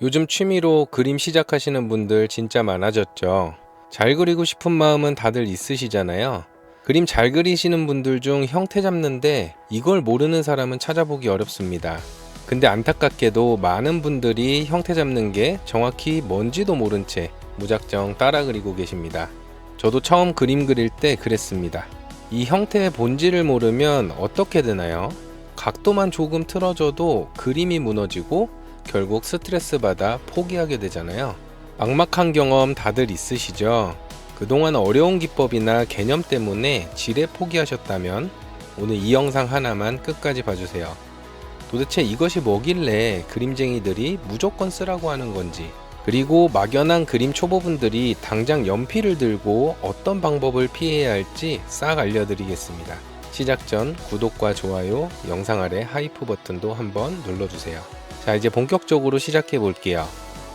요즘 취미로 그림 시작하시는 분들 진짜 많아졌죠. 잘 그리고 싶은 마음은 다들 있으시잖아요. 그림 잘 그리시는 분들 중 형태 잡는데 이걸 모르는 사람은 찾아보기 어렵습니다. 근데 안타깝게도 많은 분들이 형태 잡는 게 정확히 뭔지도 모른 채 무작정 따라 그리고 계십니다. 저도 처음 그림 그릴 때 그랬습니다. 이 형태의 본질을 모르면 어떻게 되나요? 각도만 조금 틀어져도 그림이 무너지고 결국 스트레스 받아 포기하게 되잖아요. 막막한 경험 다들 있으시죠? 그동안 어려운 기법이나 개념 때문에 지레 포기하셨다면 오늘 이 영상 하나만 끝까지 봐주세요. 도대체 이것이 뭐길래 그림쟁이들이 무조건 쓰라고 하는 건지, 그리고 막연한 그림 초보분들이 당장 연필을 들고 어떤 방법을 피해야 할지 싹 알려드리겠습니다. 시작 전 구독과 좋아요, 영상 아래 하이프 버튼도 한번 눌러주세요. 자, 이제 본격적으로 시작해 볼게요.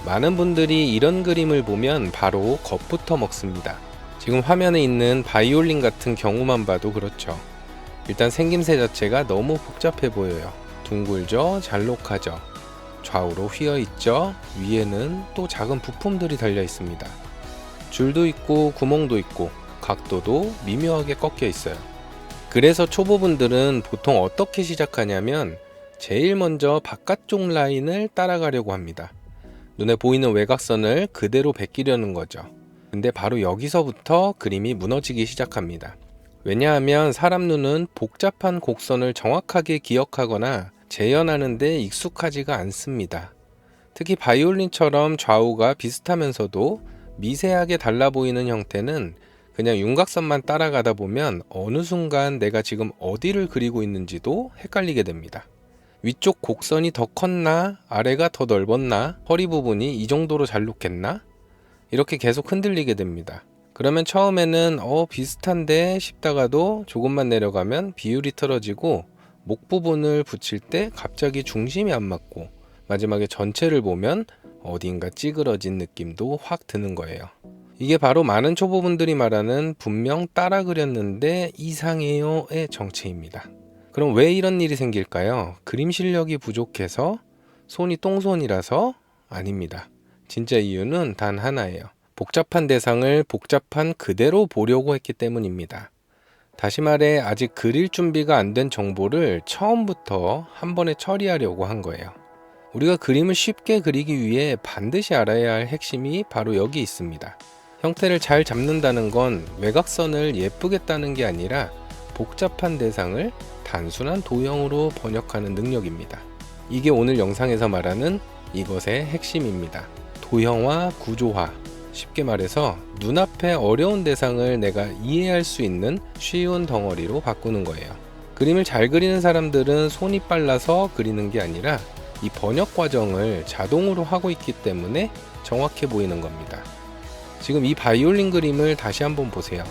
많은 분들이 이런 그림을 보면 바로 겁부터 먹습니다. 지금 화면에 있는 바이올린 같은 경우만 봐도 그렇죠. 일단 생김새 자체가 너무 복잡해 보여요. 둥글죠? 잘록하죠? 좌우로 휘어 있죠? 위에는 또 작은 부품들이 달려 있습니다. 줄도 있고 구멍도 있고 각도도 미묘하게 꺾여 있어요. 그래서 초보분들은 보통 어떻게 시작하냐면 제일 먼저 바깥쪽 라인을 따라가려고 합니다. 눈에 보이는 외곽선을 그대로 베끼려는 거죠. 근데 바로 여기서부터 그림이 무너지기 시작합니다. 왜냐하면 사람 눈은 복잡한 곡선을 정확하게 기억하거나 재현하는 데 익숙하지가 않습니다. 특히 바이올린처럼 좌우가 비슷하면서도 미세하게 달라 보이는 형태는 그냥 윤곽선만 따라가다 보면 어느 순간 내가 지금 어디를 그리고 있는지도 헷갈리게 됩니다. 위쪽 곡선이 더 컸나? 아래가 더 넓었나? 허리 부분이 이 정도로 잘록했나? 이렇게 계속 흔들리게 됩니다. 그러면 처음에는 비슷한데 싶다가도 조금만 내려가면 비율이 틀어지고 목 부분을 붙일 때 갑자기 중심이 안 맞고 마지막에 전체를 보면 어딘가 찌그러진 느낌도 확 드는 거예요. 이게 바로 많은 초보분들이 말하는 분명 따라 그렸는데 이상해요의 정체입니다. 그럼 왜 이런 일이 생길까요? 그림 실력이 부족해서? 손이 똥손이라서? 아닙니다. 진짜 이유는 단 하나예요. 복잡한 대상을 복잡한 그대로 보려고 했기 때문입니다. 다시 말해 아직 그릴 준비가 안 된 정보를 처음부터 한 번에 처리하려고 한 거예요. 우리가 그림을 쉽게 그리기 위해 반드시 알아야 할 핵심이 바로 여기 있습니다. 형태를 잘 잡는다는 건 외곽선을 예쁘게 따는 게 아니라 복잡한 대상을 단순한 도형으로 번역하는 능력입니다. 이게 오늘 영상에서 말하는 이것의 핵심입니다. 도형화, 구조화. 쉽게 말해서 눈앞에 어려운 대상을 내가 이해할 수 있는 쉬운 덩어리로 바꾸는 거예요. 그림을 잘 그리는 사람들은 손이 빨라서 그리는 게 아니라 이 번역 과정을 자동으로 하고 있기 때문에 정확해 보이는 겁니다. 지금 이 바이올린 그림을 다시 한번 보세요.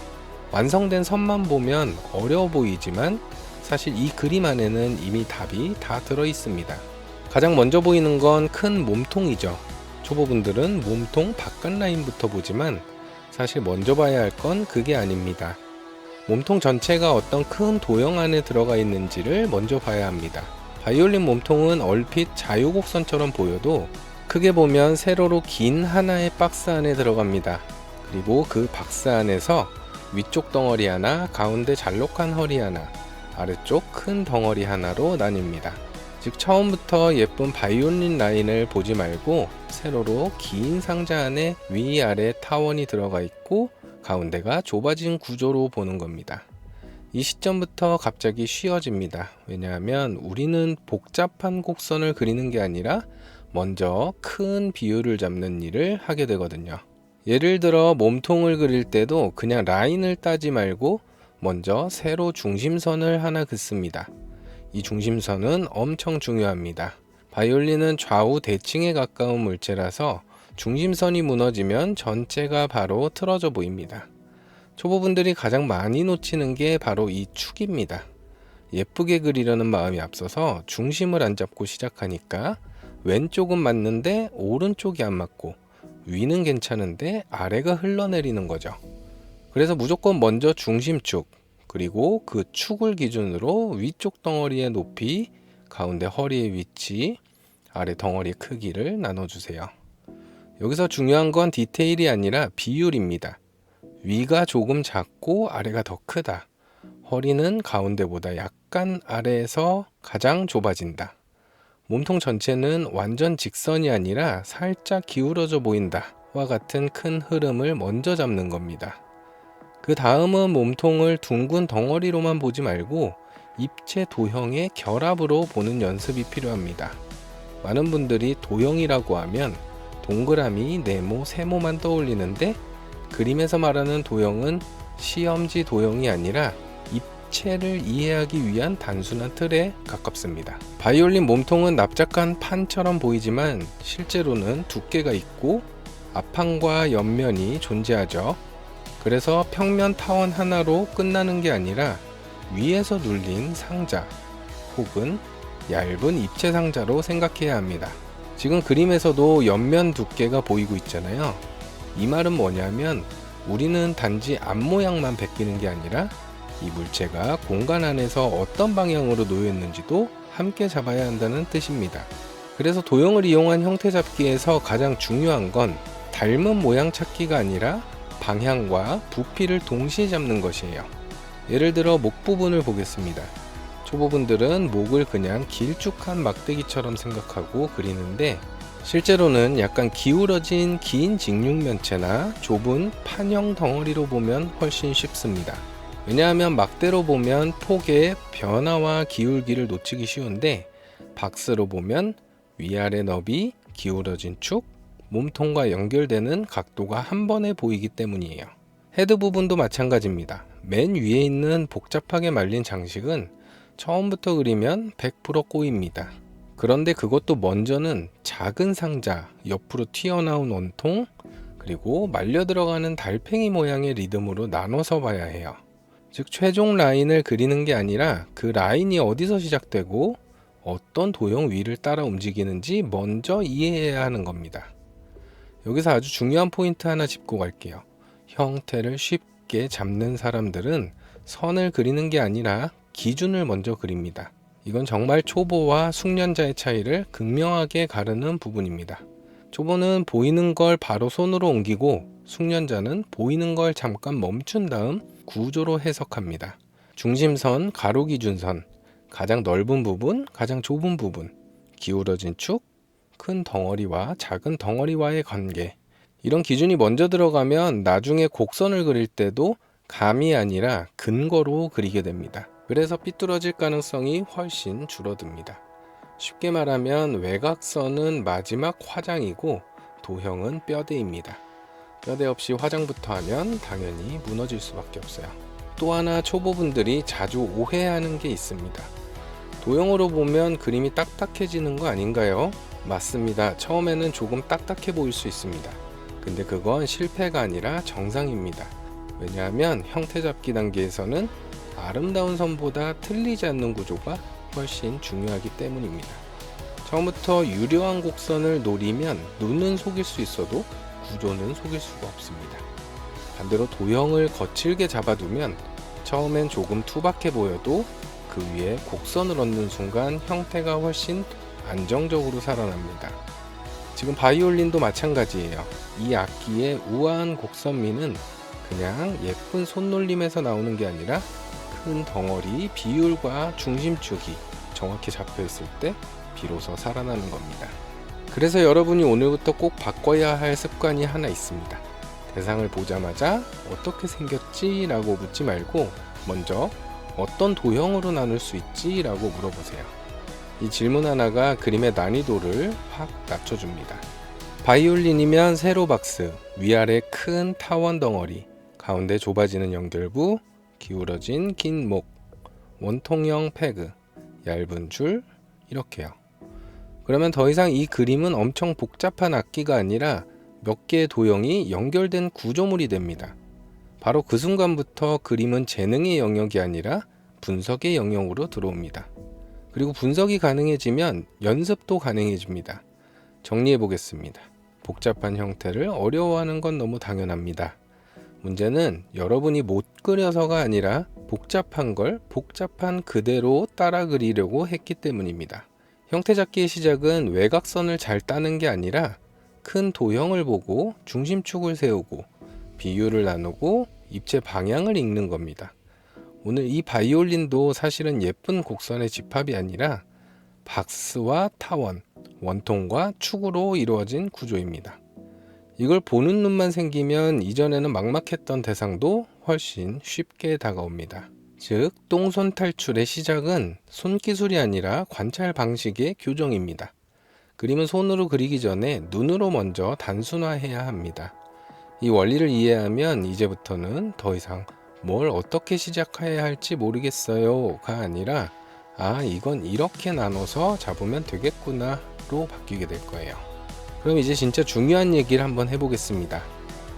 완성된 선만 보면 어려워 보이지만 사실 이 그림 안에는 이미 답이 다 들어 있습니다. 가장 먼저 보이는 건 큰 몸통이죠. 초보분들은 몸통 바깥 라인부터 보지만 사실 먼저 봐야 할 건 그게 아닙니다. 몸통 전체가 어떤 큰 도형 안에 들어가 있는지를 먼저 봐야 합니다. 바이올린 몸통은 얼핏 자유곡선처럼 보여도 크게 보면 세로로 긴 하나의 박스 안에 들어갑니다. 그리고 그 박스 안에서 위쪽 덩어리 하나, 가운데 잘록한 허리 하나, 아래쪽 큰 덩어리 하나로 나뉩니다. 즉 처음부터 예쁜 바이올린 라인을 보지 말고 세로로 긴 상자 안에 위아래 타원이 들어가 있고 가운데가 좁아진 구조로 보는 겁니다. 이 시점부터 갑자기 쉬워집니다. 왜냐하면 우리는 복잡한 곡선을 그리는 게 아니라 먼저 큰 비율을 잡는 일을 하게 되거든요. 예를 들어 몸통을 그릴 때도 그냥 라인을 따지 말고 먼저 세로 중심선을 하나 긋습니다. 이 중심선은 엄청 중요합니다. 바이올린은 좌우 대칭에 가까운 물체라서 중심선이 무너지면 전체가 바로 틀어져 보입니다. 초보분들이 가장 많이 놓치는 게 바로 이 축입니다. 예쁘게 그리려는 마음이 앞서서 중심을 안 잡고 시작하니까 왼쪽은 맞는데 오른쪽이 안 맞고 위는 괜찮은데 아래가 흘러내리는 거죠. 그래서 무조건 먼저 중심축, 그리고 그 축을 기준으로 위쪽 덩어리의 높이, 가운데 허리의 위치, 아래 덩어리 크기를 나눠주세요. 여기서 중요한 건 디테일이 아니라 비율입니다. 위가 조금 작고 아래가 더 크다. 허리는 가운데보다 약간 아래에서 가장 좁아진다. 몸통 전체는 완전 직선이 아니라 살짝 기울어져 보인다. 와 같은 큰 흐름을 먼저 잡는 겁니다. 그 다음은 몸통을 둥근 덩어리로만 보지 말고 입체 도형의 결합으로 보는 연습이 필요합니다. 많은 분들이 도형이라고 하면 동그라미, 네모, 세모만 떠올리는데 그림에서 말하는 도형은 시험지 도형이 아니라 입체를 이해하기 위한 단순한 틀에 가깝습니다. 바이올린 몸통은 납작한 판처럼 보이지만 실제로는 두께가 있고 앞판과 옆면이 존재하죠. 그래서 평면 타원 하나로 끝나는 게 아니라 위에서 눌린 상자 혹은 얇은 입체 상자로 생각해야 합니다. 지금 그림에서도 옆면 두께가 보이고 있잖아요. 이 말은 뭐냐면 우리는 단지 앞모양만 베끼는 게 아니라 이 물체가 공간 안에서 어떤 방향으로 놓여 있는지도 함께 잡아야 한다는 뜻입니다. 그래서 도형을 이용한 형태 잡기에서 가장 중요한 건 닮은 모양 찾기가 아니라 방향과 부피를 동시에 잡는 것이에요. 예를 들어 목 부분을 보겠습니다. 초보분들은 목을 그냥 길쭉한 막대기처럼 생각하고 그리는데 실제로는 약간 기울어진 긴 직육면체나 좁은 판형 덩어리로 보면 훨씬 쉽습니다. 왜냐하면 막대로 보면 폭의 변화와 기울기를 놓치기 쉬운데 박스로 보면 위아래 너비, 기울어진 축, 몸통과 연결되는 각도가 한 번에 보이기 때문이에요. 헤드 부분도 마찬가지입니다. 맨 위에 있는 복잡하게 말린 장식은 처음부터 그리면 100% 꼬입니다. 그런데 그것도 먼저는 작은 상자, 옆으로 튀어나온 원통, 그리고 말려 들어가는 달팽이 모양의 리듬으로 나눠서 봐야 해요. 즉 최종 라인을 그리는 게 아니라 그 라인이 어디서 시작되고 어떤 도형 위를 따라 움직이는지 먼저 이해해야 하는 겁니다. 여기서 아주 중요한 포인트 하나 짚고 갈게요. 형태를 쉽게 잡는 사람들은 선을 그리는 게 아니라 기준을 먼저 그립니다. 이건 정말 초보와 숙련자의 차이를 극명하게 가르는 부분입니다. 초보는 보이는 걸 바로 손으로 옮기고 숙련자는 보이는 걸 잠깐 멈춘 다음 구조로 해석합니다. 중심선, 가로기준선, 가장 넓은 부분, 가장 좁은 부분, 기울어진 축, 큰 덩어리와 작은 덩어리와의 관계, 이런 기준이 먼저 들어가면 나중에 곡선을 그릴 때도 감이 아니라 근거로 그리게 됩니다. 그래서 삐뚤어질 가능성이 훨씬 줄어듭니다. 쉽게 말하면 외곽선은 마지막 화장이고 도형은 뼈대입니다. 뼈대 없이 화장부터 하면 당연히 무너질 수밖에 없어요. 또 하나 초보분들이 자주 오해하는 게 있습니다. 도형으로 보면 그림이 딱딱해지는 거 아닌가요? 맞습니다. 처음에는 조금 딱딱해 보일 수 있습니다. 근데 그건 실패가 아니라 정상입니다. 왜냐하면 형태 잡기 단계에서는 아름다운 선보다 틀리지 않는 구조가 훨씬 중요하기 때문입니다. 처음부터 유려한 곡선을 노리면 눈은 속일 수 있어도 구조는 속일 수가 없습니다. 반대로 도형을 거칠게 잡아두면 처음엔 조금 투박해 보여도 그 위에 곡선을 얹는 순간 형태가 훨씬 안정적으로 살아납니다. 지금 바이올린도 마찬가지예요. 이 악기의 우아한 곡선미는 그냥 예쁜 손놀림에서 나오는 게 아니라 큰 덩어리, 비율과 중심축이 정확히 잡혀 있을 때 비로소 살아나는 겁니다. 그래서 여러분이 오늘부터 꼭 바꿔야 할 습관이 하나 있습니다. 대상을 보자마자 어떻게 생겼지? 라고 묻지 말고 먼저 어떤 도형으로 나눌 수 있지? 라고 물어보세요. 이 질문 하나가 그림의 난이도를 확 낮춰줍니다. 바이올린이면 세로 박스, 위아래 큰 타원 덩어리, 가운데 좁아지는 연결부, 기울어진 긴 목, 원통형 패그, 얇은 줄, 이렇게요. 그러면 더 이상 이 그림은 엄청 복잡한 악기가 아니라 몇 개의 도형이 연결된 구조물이 됩니다. 바로 그 순간부터 그림은 재능의 영역이 아니라 분석의 영역으로 들어옵니다. 그리고 분석이 가능해지면 연습도 가능해집니다. 정리해 보겠습니다. 복잡한 형태를 어려워하는 건 너무 당연합니다. 문제는 여러분이 못 그려서가 아니라 복잡한 걸 복잡한 그대로 따라 그리려고 했기 때문입니다. 형태 잡기의 시작은 외곽선을 잘 따는 게 아니라 큰 도형을 보고 중심축을 세우고 비율을 나누고 입체 방향을 읽는 겁니다. 오늘 이 바이올린도 사실은 예쁜 곡선의 집합이 아니라 박스와 타원, 원통과 축으로 이루어진 구조입니다. 이걸 보는 눈만 생기면 이전에는 막막했던 대상도 훨씬 쉽게 다가옵니다. 즉, 똥손 탈출의 시작은 손기술이 아니라 관찰 방식의 교정입니다. 그림은 손으로 그리기 전에 눈으로 먼저 단순화해야 합니다. 이 원리를 이해하면 이제부터는 더 이상 뭘 어떻게 시작해야 할지 모르겠어요가 아니라 이건 이렇게 나눠서 잡으면 되겠구나로 바뀌게 될 거예요. 그럼 이제 진짜 중요한 얘기를 한번 해보겠습니다.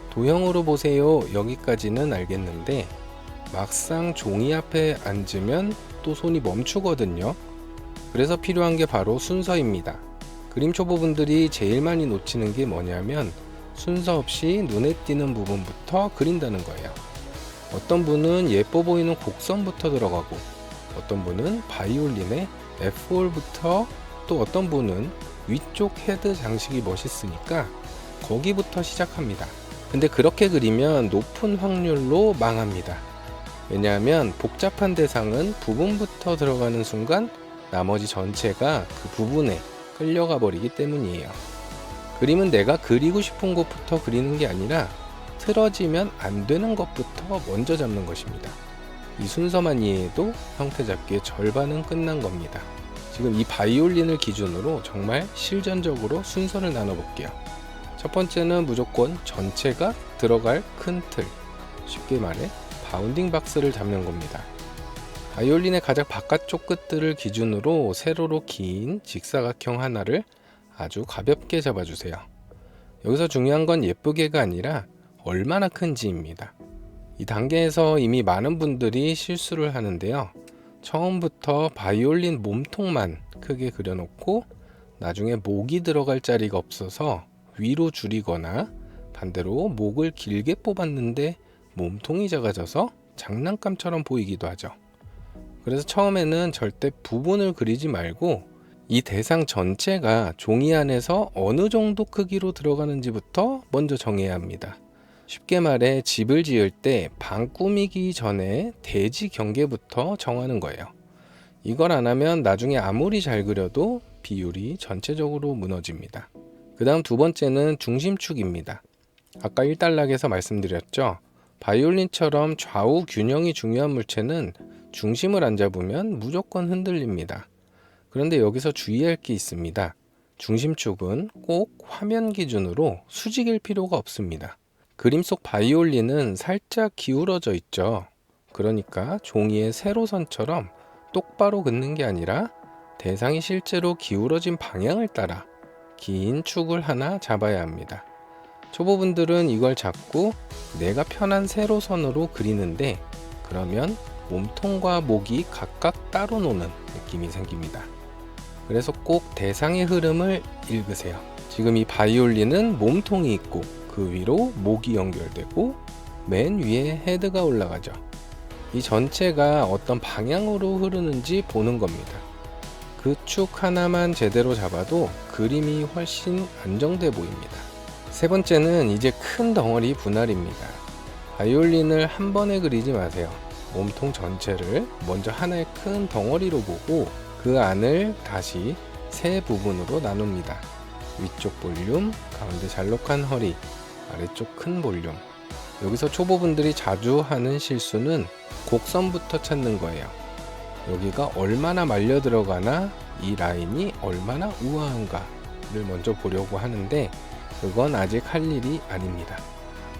도형으로 보세요. 여기까지는 알겠는데 막상 종이 앞에 앉으면 또 손이 멈추거든요. 그래서 필요한 게 바로 순서입니다. 그림 초보분들이 제일 많이 놓치는 게 뭐냐면 순서 없이 눈에 띄는 부분부터 그린다는 거예요. 어떤 분은 예뻐 보이는 곡선부터 들어가고 어떤 분은 바이올린의 F홀부터 또 어떤 분은 위쪽 헤드 장식이 멋있으니까 거기부터 시작합니다. 근데 그렇게 그리면 높은 확률로 망합니다. 왜냐하면 복잡한 대상은 부분부터 들어가는 순간 나머지 전체가 그 부분에 끌려가 버리기 때문이에요. 그림은 내가 그리고 싶은 곳부터 그리는 게 아니라 틀어지면 안 되는 것부터 먼저 잡는 것입니다. 이 순서만 이해해도 형태 잡기의 절반은 끝난 겁니다. 지금 이 바이올린을 기준으로 정말 실전적으로 순서를 나눠볼게요. 첫 번째는 무조건 전체가 들어갈 큰 틀, 쉽게 말해 바운딩 박스를 잡는 겁니다. 바이올린의 가장 바깥쪽 끝들을 기준으로 세로로 긴 직사각형 하나를 아주 가볍게 잡아주세요. 여기서 중요한 건 예쁘게가 아니라 얼마나 큰지입니다. 이 단계에서 이미 많은 분들이 실수를 하는데요. 처음부터 바이올린 몸통만 크게 그려놓고 나중에 목이 들어갈 자리가 없어서 위로 줄이거나 반대로 목을 길게 뽑았는데 몸통이 작아져서 장난감처럼 보이기도 하죠. 그래서 처음에는 절대 부분을 그리지 말고 이 대상 전체가 종이 안에서 어느 정도 크기로 들어가는지부터 먼저 정해야 합니다. 쉽게 말해 집을 지을 때 방 꾸미기 전에 대지 경계부터 정하는 거예요. 이걸 안 하면 나중에 아무리 잘 그려도 비율이 전체적으로 무너집니다. 그 다음 두 번째는 중심축입니다. 아까 1단락에서 말씀드렸죠. 바이올린처럼 좌우 균형이 중요한 물체는 중심을 안 잡으면 무조건 흔들립니다. 그런데 여기서 주의할 게 있습니다. 중심축은 꼭 화면 기준으로 수직일 필요가 없습니다. 그림 속 바이올린은 살짝 기울어져 있죠. 그러니까 종이의 세로선처럼 똑바로 긋는 게 아니라 대상이 실제로 기울어진 방향을 따라 긴 축을 하나 잡아야 합니다. 초보분들은 이걸 잡고 내가 편한 세로선으로 그리는데 그러면 몸통과 목이 각각 따로 노는 느낌이 생깁니다. 그래서 꼭 대상의 흐름을 읽으세요. 지금 이 바이올린은 몸통이 있고 그 위로 목이 연결되고 맨 위에 헤드가 올라가죠. 이 전체가 어떤 방향으로 흐르는지 보는 겁니다. 그 축 하나만 제대로 잡아도 그림이 훨씬 안정돼 보입니다. 세 번째는 이제 큰 덩어리 분할입니다. 바이올린을 한 번에 그리지 마세요. 몸통 전체를 먼저 하나의 큰 덩어리로 보고 그 안을 다시 세 부분으로 나눕니다. 위쪽 볼륨, 가운데 잘록한 허리, 아래쪽 큰 볼륨. 여기서 초보분들이 자주 하는 실수는 곡선부터 찾는 거예요. 여기가 얼마나 말려 들어가나 이 라인이 얼마나 우아한가를 먼저 보려고 하는데 그건 아직 할 일이 아닙니다.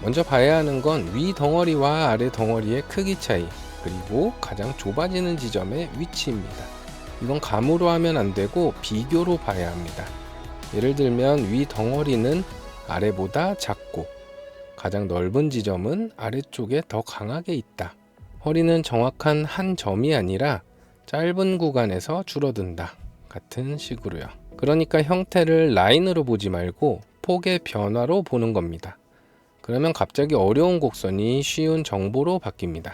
먼저 봐야 하는 건 위 덩어리와 아래 덩어리의 크기 차이, 그리고 가장 좁아지는 지점의 위치입니다. 이건 감으로 하면 안 되고 비교로 봐야 합니다. 예를 들면 위 덩어리는 아래보다 작고 가장 넓은 지점은 아래쪽에 더 강하게 있다. 허리는 정확한 한 점이 아니라 짧은 구간에서 줄어든다. 같은 식으로요. 그러니까 형태를 라인으로 보지 말고 폭의 변화로 보는 겁니다. 그러면 갑자기 어려운 곡선이 쉬운 정보로 바뀝니다.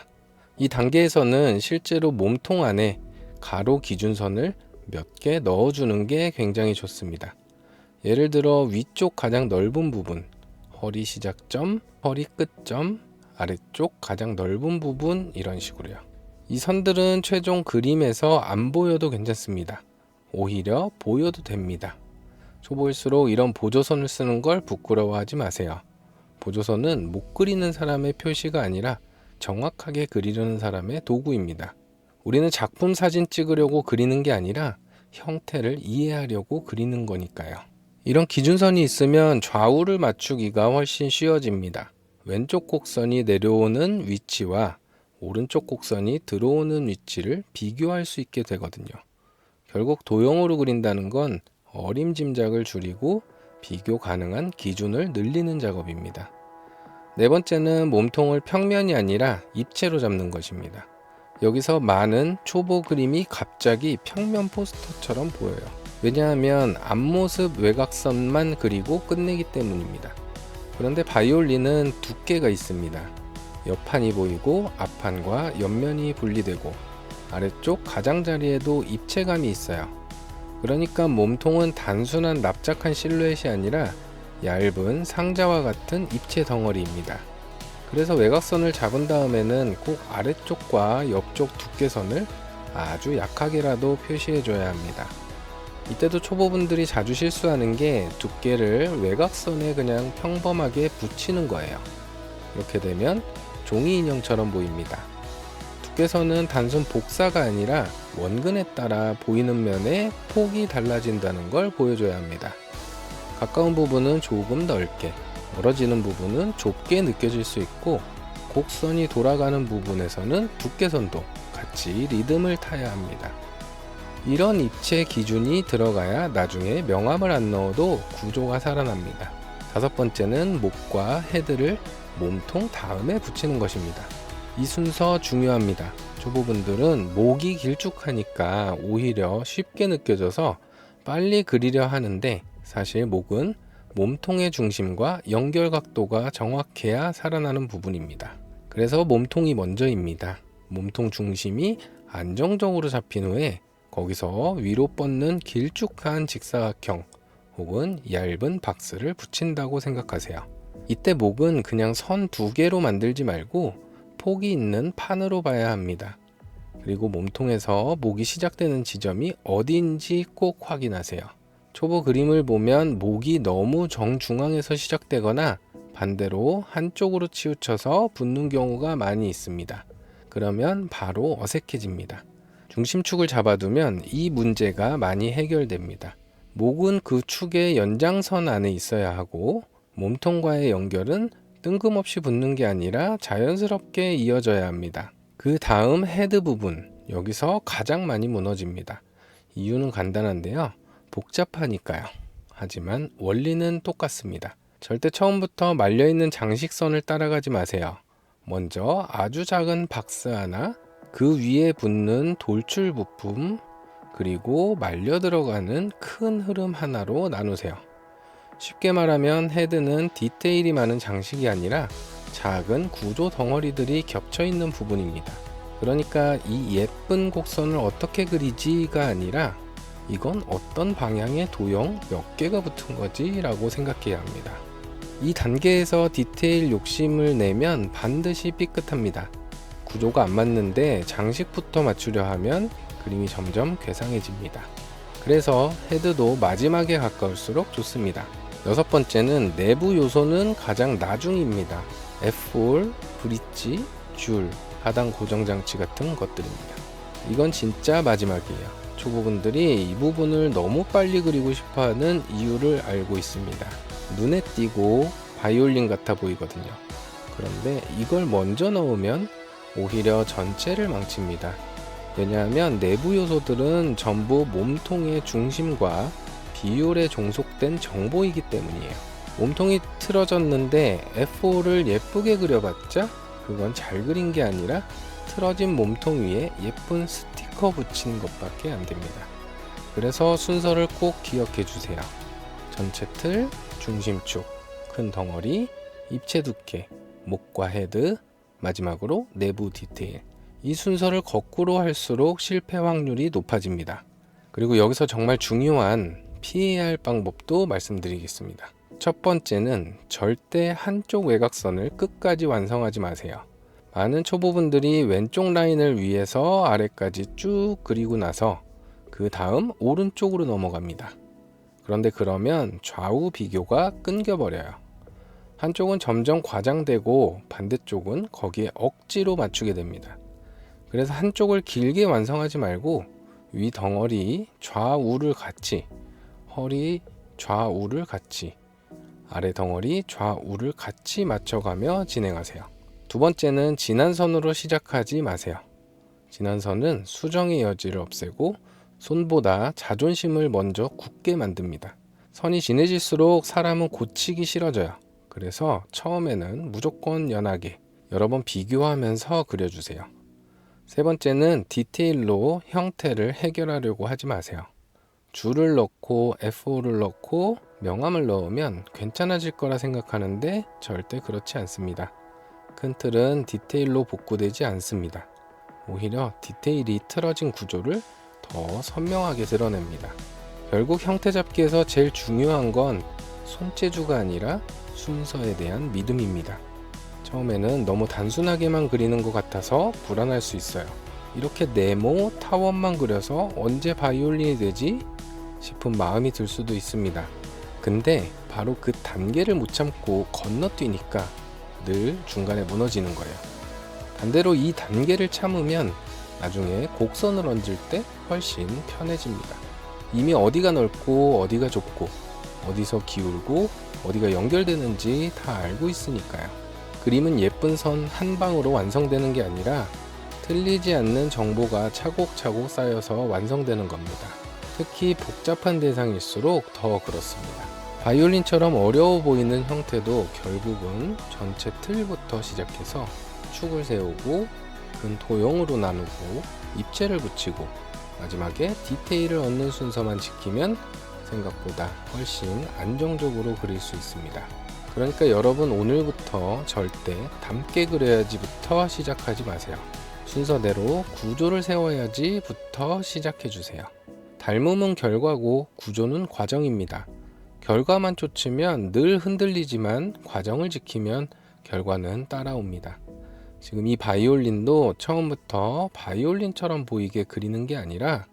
이 단계에서는 실제로 몸통 안에 가로 기준선을 몇 개 넣어주는 게 굉장히 좋습니다. 예를 들어 위쪽 가장 넓은 부분, 허리 시작점, 허리 끝점, 아래쪽 가장 넓은 부분, 이런 식으로요. 이 선들은 최종 그림에서 안 보여도 괜찮습니다. 오히려 보여도 됩니다. 초보일수록 이런 보조선을 쓰는 걸 부끄러워하지 마세요. 보조선은 못 그리는 사람의 표시가 아니라 정확하게 그리려는 사람의 도구입니다. 우리는 작품 사진 찍으려고 그리는 게 아니라 형태를 이해하려고 그리는 거니까요. 이런 기준선이 있으면 좌우를 맞추기가 훨씬 쉬워집니다. 왼쪽 곡선이 내려오는 위치와 오른쪽 곡선이 들어오는 위치를 비교할 수 있게 되거든요. 결국 도형으로 그린다는 건 어림짐작을 줄이고 비교 가능한 기준을 늘리는 작업입니다. 네 번째는 몸통을 평면이 아니라 입체로 잡는 것입니다. 여기서 많은 초보 그림이 갑자기 평면 포스터처럼 보여요. 왜냐하면 앞모습 외곽선만 그리고 끝내기 때문입니다. 그런데 바이올린은 두께가 있습니다. 옆판이 보이고 앞판과 옆면이 분리되고 아래쪽 가장자리에도 입체감이 있어요. 그러니까 몸통은 단순한 납작한 실루엣이 아니라 얇은 상자와 같은 입체 덩어리입니다. 그래서 외곽선을 잡은 다음에는 꼭 아래쪽과 옆쪽 두께선을 아주 약하게라도 표시해 줘야 합니다. 이때도 초보분들이 자주 실수하는 게 두께를 외곽선에 그냥 평범하게 붙이는 거예요. 이렇게 되면 종이 인형처럼 보입니다. 두께선은 단순 복사가 아니라 원근에 따라 보이는 면의 폭이 달라진다는 걸 보여줘야 합니다. 가까운 부분은 조금 넓게, 멀어지는 부분은 좁게 느껴질 수 있고 곡선이 돌아가는 부분에서는 두께선도 같이 리듬을 타야 합니다. 이런 입체 기준이 들어가야 나중에 명암을 안 넣어도 구조가 살아납니다. 다섯 번째는 목과 헤드를 몸통 다음에 붙이는 것입니다. 이 순서 중요합니다. 초보분들은 목이 길쭉하니까 오히려 쉽게 느껴져서 빨리 그리려 하는데 사실 목은 몸통의 중심과 연결 각도가 정확해야 살아나는 부분입니다. 그래서 몸통이 먼저입니다. 몸통 중심이 안정적으로 잡힌 후에 거기서 위로 뻗는 길쭉한 직사각형 혹은 얇은 박스를 붙인다고 생각하세요. 이때 목은 그냥 선 두 개로 만들지 말고 폭이 있는 판으로 봐야 합니다. 그리고 몸통에서 목이 시작되는 지점이 어디인지 꼭 확인하세요. 초보 그림을 보면 목이 너무 정중앙에서 시작되거나 반대로 한쪽으로 치우쳐서 붙는 경우가 많이 있습니다. 그러면 바로 어색해집니다. 중심축을 잡아두면 이 문제가 많이 해결됩니다. 목은 그 축의 연장선 안에 있어야 하고 몸통과의 연결은 뜬금없이 붙는 게 아니라 자연스럽게 이어져야 합니다. 그 다음 헤드 부분, 여기서 가장 많이 무너집니다. 이유는 간단한데요. 복잡하니까요. 하지만 원리는 똑같습니다. 절대 처음부터 말려있는 장식선을 따라가지 마세요. 먼저 아주 작은 박스 하나, 그 위에 붙는 돌출 부품, 그리고 말려 들어가는 큰 흐름 하나로 나누세요. 쉽게 말하면 헤드는 디테일이 많은 장식이 아니라 작은 구조 덩어리들이 겹쳐 있는 부분입니다. 그러니까 이 예쁜 곡선을 어떻게 그리지가 아니라 이건 어떤 방향의 도형 몇 개가 붙은 거지 라고 생각해야 합니다. 이 단계에서 디테일 욕심을 내면 반드시 삐끗합니다. 구조가 안 맞는데 장식부터 맞추려 하면 그림이 점점 괴상해집니다. 그래서 헤드도 마지막에 가까울수록 좋습니다. 여섯 번째는 내부 요소는 가장 나중입니다. F4, 브릿지, 줄, 하단 고정장치 같은 것들입니다. 이건 진짜 마지막이에요. 초보분들이 이 부분을 너무 빨리 그리고 싶어하는 이유를 알고 있습니다. 눈에 띄고 바이올린 같아 보이거든요. 그런데 이걸 먼저 넣으면 오히려 전체를 망칩니다. 왜냐하면 내부 요소들은 전부 몸통의 중심과 비율에 종속된 정보이기 때문이에요. 몸통이 틀어졌는데 F4를 예쁘게 그려봤자 그건 잘 그린 게 아니라 틀어진 몸통 위에 예쁜 스티커 붙인 것밖에 안 됩니다. 그래서 순서를 꼭 기억해 주세요. 전체 틀, 중심축, 큰 덩어리, 입체 두께, 목과 헤드, 마지막으로 내부 디테일. 이 순서를 거꾸로 할수록 실패 확률이 높아집니다. 그리고 여기서 정말 중요한 피해야 할 방법도 말씀드리겠습니다. 첫 번째는 절대 한쪽 외곽선을 끝까지 완성하지 마세요. 많은 초보분들이 왼쪽 라인을 위해서 아래까지 쭉 그리고 나서 그 다음 오른쪽으로 넘어갑니다. 그런데 그러면 좌우 비교가 끊겨버려요. 한쪽은 점점 과장되고 반대쪽은 거기에 억지로 맞추게 됩니다. 그래서 한쪽을 길게 완성하지 말고 위 덩어리 좌우를 같이, 허리 좌우를 같이, 아래 덩어리 좌우를 같이 맞춰가며 진행하세요. 두 번째는 진한선으로 시작하지 마세요. 진한선은 수정의 여지를 없애고 손보다 자존심을 먼저 굳게 만듭니다. 선이 진해질수록 사람은 고치기 싫어져요. 그래서 처음에는 무조건 연하게 여러 번 비교하면서 그려주세요. 세 번째는 디테일로 형태를 해결하려고 하지 마세요. 줄을 넣고 F5를 넣고 명암을 넣으면 괜찮아질 거라 생각하는데 절대 그렇지 않습니다. 큰 틀은 디테일로 복구되지 않습니다. 오히려 디테일이 틀어진 구조를 더 선명하게 드러냅니다. 결국 형태 잡기에서 제일 중요한 건 손재주가 아니라 순서에 대한 믿음입니다. 처음에는 너무 단순하게만 그리는 것 같아서 불안할 수 있어요. 이렇게 네모, 타원만 그려서 언제 바이올린이 되지? 싶은 마음이 들 수도 있습니다. 근데 바로 그 단계를 못 참고 건너뛰니까 늘 중간에 무너지는 거예요. 반대로 이 단계를 참으면 나중에 곡선을 얹을 때 훨씬 편해집니다. 이미 어디가 넓고 어디가 좁고 어디서 기울고 어디가 연결되는지 다 알고 있으니까요. 그림은 예쁜 선 한 방으로 완성되는 게 아니라 틀리지 않는 정보가 차곡차곡 쌓여서 완성되는 겁니다. 특히 복잡한 대상일수록 더 그렇습니다. 바이올린처럼 어려워 보이는 형태도 결국은 전체 틀부터 시작해서 축을 세우고 근 도형으로 나누고 입체를 붙이고 마지막에 디테일을 얻는 순서만 지키면 생각보다 훨씬 안정적으로 그릴 수 있습니다. 그러니까 여러분 오늘부터 절대 닮게 그려야지부터 시작하지 마세요. 순서대로 구조를 세워야지부터 시작해주세요. 닮음은 결과고 구조는 과정입니다. 결과만 쫓으면 늘 흔들리지만 과정을 지키면 결과는 따라옵니다. 지금 이 바이올린도 처음부터 바이올린처럼 보이게 그리는 게 아니라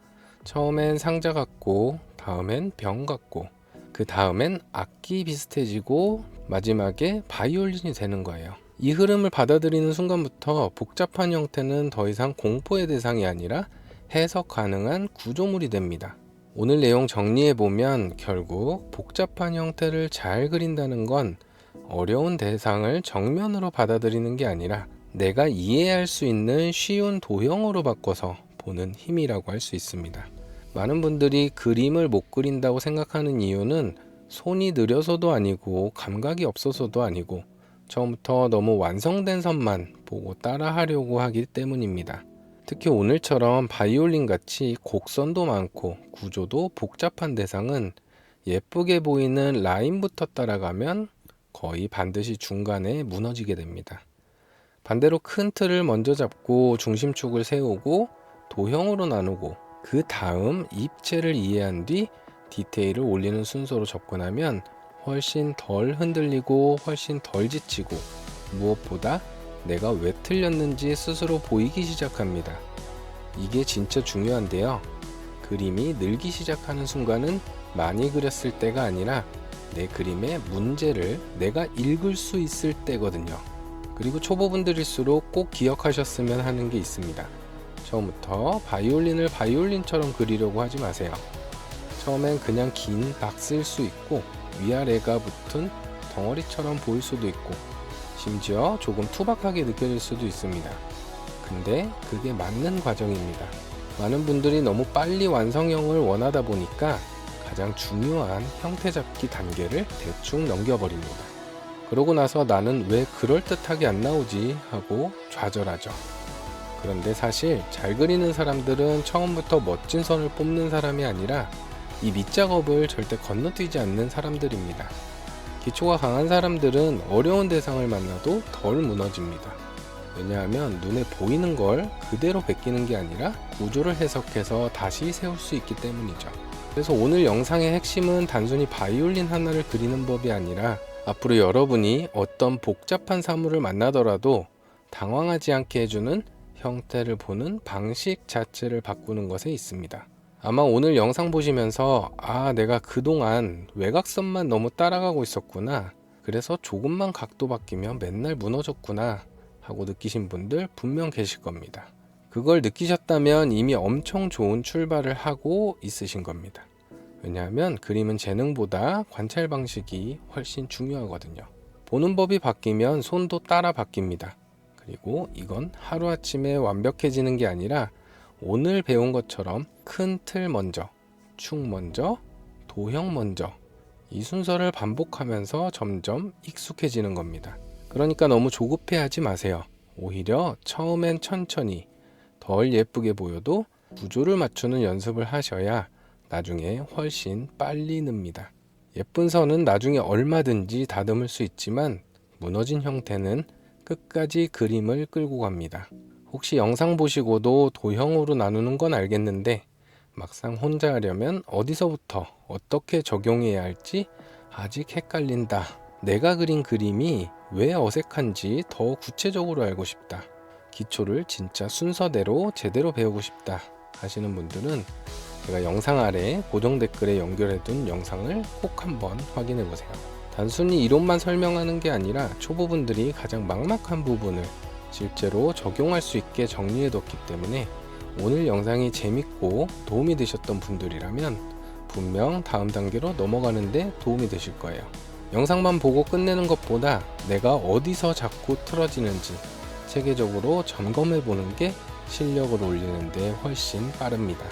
처음엔 상자 같고 다음엔 병 같고 그 다음엔 악기 비슷해지고 마지막에 바이올린이 되는 거예요. 이 흐름을 받아들이는 순간부터 복잡한 형태는 더 이상 공포의 대상이 아니라 해석 가능한 구조물이 됩니다. 오늘 내용 정리해보면 결국 복잡한 형태를 잘 그린다는 건 어려운 대상을 정면으로 받아들이는 게 아니라 내가 이해할 수 있는 쉬운 도형으로 바꿔서 보는 힘이라고 할 수 있습니다. 많은 분들이 그림을 못 그린다고 생각하는 이유는 손이 느려서도 아니고 감각이 없어서도 아니고 처음부터 너무 완성된 선만 보고 따라 하려고 하기 때문입니다. 특히 오늘처럼 바이올린 같이 곡선도 많고 구조도 복잡한 대상은 예쁘게 보이는 라인부터 따라가면 거의 반드시 중간에 무너지게 됩니다. 반대로 큰 틀을 먼저 잡고 중심축을 세우고 도형으로 나누고 그 다음 입체를 이해한 뒤 디테일을 올리는 순서로 접근하면 훨씬 덜 흔들리고 훨씬 덜 지치고 무엇보다 내가 왜 틀렸는지 스스로 보이기 시작합니다. 이게 진짜 중요한데요. 그림이 늘기 시작하는 순간은 많이 그렸을 때가 아니라 내 그림의 문제를 내가 읽을 수 있을 때거든요. 그리고 초보분들일수록 꼭 기억하셨으면 하는 게 있습니다. 처음부터 바이올린을 바이올린처럼 그리려고 하지 마세요. 처음엔 그냥 긴 박스일 수 있고 위아래가 붙은 덩어리처럼 보일 수도 있고 심지어 조금 투박하게 느껴질 수도 있습니다. 근데 그게 맞는 과정입니다. 많은 분들이 너무 빨리 완성형을 원하다 보니까 가장 중요한 형태 잡기 단계를 대충 넘겨버립니다. 그러고 나서 나는 왜 그럴듯하게 안 나오지 하고 좌절하죠. 그런데 사실 잘 그리는 사람들은 처음부터 멋진 선을 뽑는 사람이 아니라 이 밑작업을 절대 건너뛰지 않는 사람들입니다. 기초가 강한 사람들은 어려운 대상을 만나도 덜 무너집니다. 왜냐하면 눈에 보이는 걸 그대로 베끼는 게 아니라 구조를 해석해서 다시 세울 수 있기 때문이죠. 그래서 오늘 영상의 핵심은 단순히 바이올린 하나를 그리는 법이 아니라 앞으로 여러분이 어떤 복잡한 사물을 만나더라도 당황하지 않게 해주는 형태를 보는 방식 자체를 바꾸는 것에 있습니다. 아마 오늘 영상 보시면서 내가 그동안 외곽선만 너무 따라가고 있었구나, 그래서 조금만 각도 바뀌면 맨날 무너졌구나 하고 느끼신 분들 분명 계실 겁니다. 그걸 느끼셨다면 이미 엄청 좋은 출발을 하고 있으신 겁니다. 왜냐하면 그림은 재능보다 관찰 방식이 훨씬 중요하거든요. 보는 법이 바뀌면 손도 따라 바뀝니다. 그리고 이건 하루아침에 완벽해지는 게 아니라 오늘 배운 것처럼 큰 틀 먼저, 축 먼저, 도형 먼저, 이 순서를 반복하면서 점점 익숙해지는 겁니다. 그러니까 너무 조급해하지 마세요. 오히려 처음엔 천천히 덜 예쁘게 보여도 구조를 맞추는 연습을 하셔야 나중에 훨씬 빨리 늡니다. 예쁜 선은 나중에 얼마든지 다듬을 수 있지만 무너진 형태는 끝까지 그림을 끌고 갑니다. 혹시 영상 보시고도 도형으로 나누는 건 알겠는데 막상 혼자 하려면 어디서부터 어떻게 적용해야 할지 아직 헷갈린다. 내가 그린 그림이 왜 어색한지 더 구체적으로 알고 싶다. 기초를 진짜 순서대로 제대로 배우고 싶다 하시는 분들은 제가 영상 아래 고정 댓글에 연결해둔 영상을 꼭 한번 확인해 보세요. 단순히 이론만 설명하는 게 아니라 초보분들이 가장 막막한 부분을 실제로 적용할 수 있게 정리해뒀기 때문에 오늘 영상이 재밌고 도움이 되셨던 분들이라면 분명 다음 단계로 넘어가는데 도움이 되실 거예요. 영상만 보고 끝내는 것보다 내가 어디서 자꾸 틀어지는지 체계적으로 점검해 보는 게 실력을 올리는 데 훨씬 빠릅니다.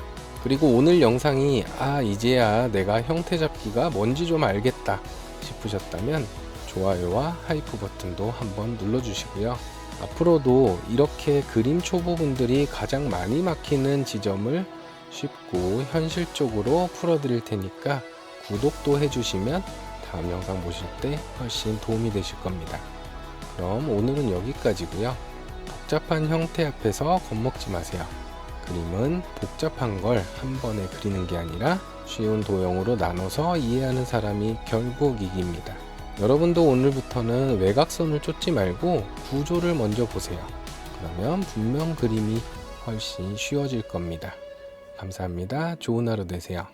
그리고 오늘 영상이 이제야 내가 형태 잡기가 뭔지 좀 알겠다 싶으셨다면 좋아요와 하이프 버튼도 한번 눌러주시고요. 앞으로도 이렇게 그림 초보분들이 가장 많이 막히는 지점을 쉽고 현실적으로 풀어드릴 테니까 구독도 해주시면 다음 영상 보실 때 훨씬 도움이 되실 겁니다. 그럼 오늘은 여기까지고요. 복잡한 형태 앞에서 겁먹지 마세요. 그림은 복잡한 걸 한 번에 그리는 게 아니라 쉬운 도형으로 나눠서 이해하는 사람이 결국 이깁니다. 여러분도 오늘부터는 외곽선을 쫓지 말고 구조를 먼저 보세요. 그러면 분명 그림이 훨씬 쉬워질 겁니다. 감사합니다. 좋은 하루 되세요.